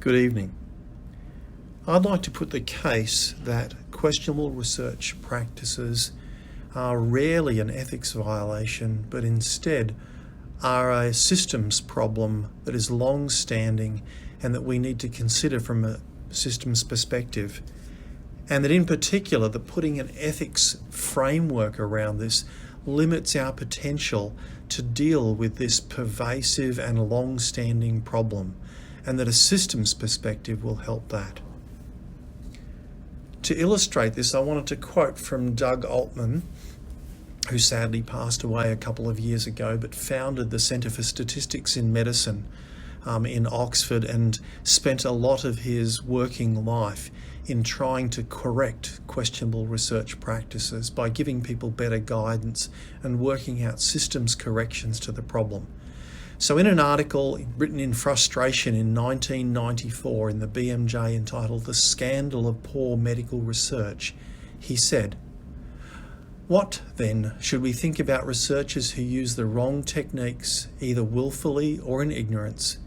Good evening. I'd like to put the case that questionable research practices are rarely an ethics violation, but instead are a systems problem that is long-standing and that we need to consider from a systems perspective. And that in particular, that putting an ethics framework around this limits our potential to deal with this pervasive and long-standing problem, and that a systems perspective will help that. To illustrate this, I wanted to quote from Doug Altman, who sadly passed away a couple of years ago, but founded the Centre for Statistics in Medicine in Oxford and spent a lot of his working life in trying to correct questionable research practices by giving people better guidance and working out systems corrections to the problem. So in an article written in frustration in 1994 in the BMJ entitled "The Scandal of Poor Medical Research," he said, "What, then, should we think about researchers who use the wrong techniques, either willfully or in ignorance,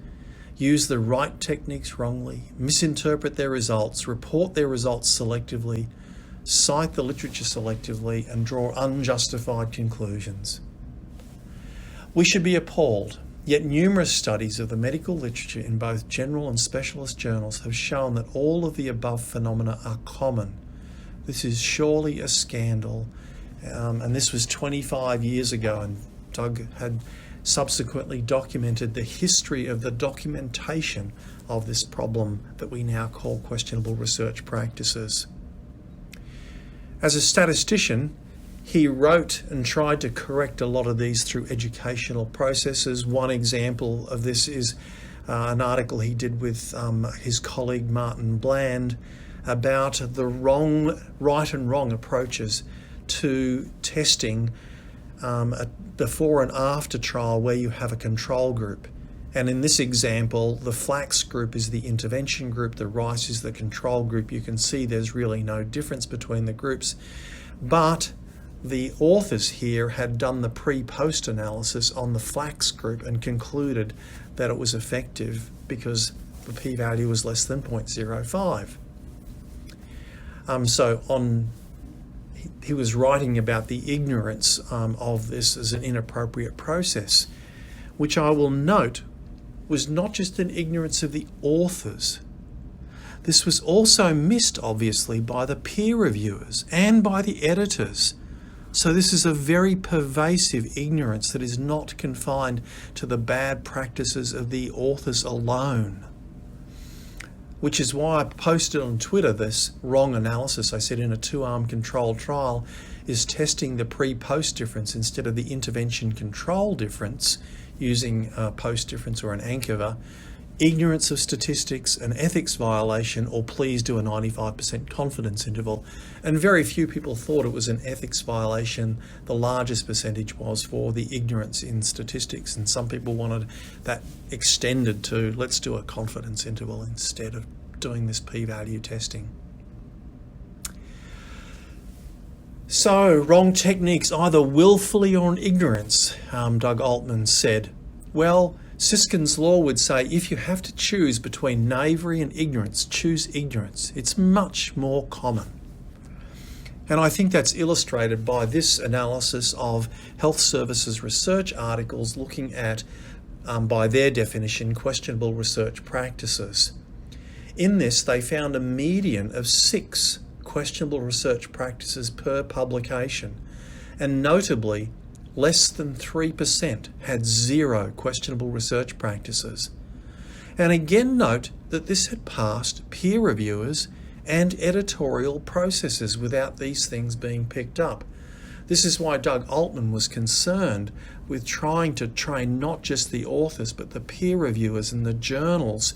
use the right techniques wrongly, misinterpret their results, report their results selectively, cite the literature selectively, and draw unjustified conclusions? We should be appalled. Yet numerous studies of the medical literature in both general and specialist journals have shown that all of the above phenomena are common. This is surely a scandal." And this was 25 years ago, and Doug had subsequently documented the history of the documentation of this problem that we now call questionable research practices. As a statistician, he wrote and tried to correct a lot of these through educational processes. One example of this is an article he did with his colleague Martin Bland about the right and wrong approaches to testing a before and after trial where you have a control group. And in this example, the flax group is the intervention group, the rice is the control group. You can see there's really no difference between the groups. But the authors here had done the pre-post analysis on the flax group and concluded that it was effective because the p-value was less than 0.05. He was writing about the ignorance of this as an inappropriate process, which I will note was not just an ignorance of the authors. This was also missed, obviously, by the peer reviewers and by the editors. So this is a very pervasive ignorance that is not confined to the bad practices of the authors alone. Which is why I posted on Twitter this wrong analysis. I said in a 2-arm controlled trial is testing the pre-post difference instead of the intervention control difference using a post difference or an ANCOVA. Ignorance of statistics, an ethics violation, or please do a 95% confidence interval. And very few people thought it was an ethics violation. The largest percentage was for the ignorance in statistics, and some people wanted that extended to let's do a confidence interval instead of doing this p-value testing. So, wrong techniques, either willfully or in ignorance, Doug Altman said. Well, Siskin's law would say if you have to choose between knavery and ignorance, choose ignorance. It's much more common. And I think that's illustrated by this analysis of health services research articles looking at, by their definition, questionable research practices. In this, they found a median of 6 questionable research practices per publication, and notably, less than 3% had 0 questionable research practices. And again note that this had passed peer reviewers and editorial processes without these things being picked up. This is why Doug Altman was concerned with trying to train not just the authors but the peer reviewers and the journals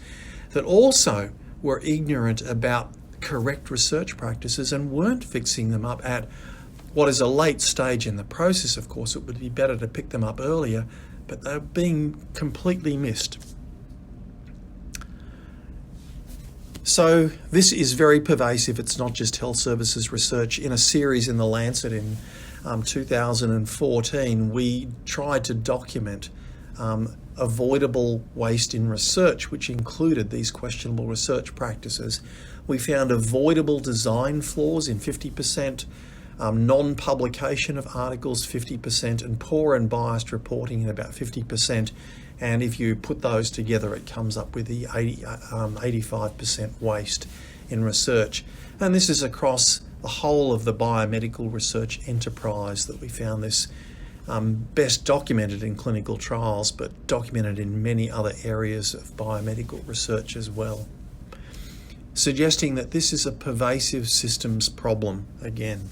that also were ignorant about correct research practices and weren't fixing them up at what is a late stage in the process. Of course, it would be better to pick them up earlier, but they're being completely missed. So this is very pervasive. It's not just health services research. In a series in The Lancet in 2014, we tried to document avoidable waste in research, which included these questionable research practices. We found avoidable design flaws in 50%, non-publication of articles 50%, and poor and biased reporting in about 50%. And if you put those together, it comes up with the 85% waste in research. And this is across the whole of the biomedical research enterprise that we found this best documented in clinical trials, but documented in many other areas of biomedical research as well, suggesting that this is a pervasive systems problem again.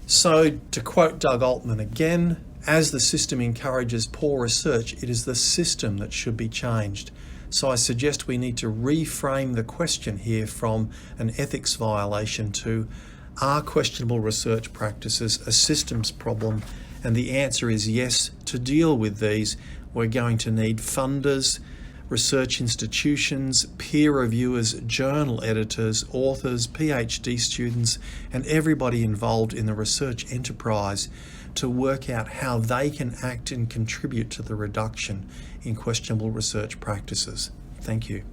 So, to quote Doug Altman again, as the system encourages poor research, it is the system that should be changed. So I suggest we need to reframe the question here from an ethics violation to, are questionable research practices a systems problem? And the answer is yes. To deal with these, we're going to need funders, research institutions, peer reviewers, journal editors, authors, PhD students, and everybody involved in the research enterprise to work out how they can act and contribute to the reduction in questionable research practices. Thank you.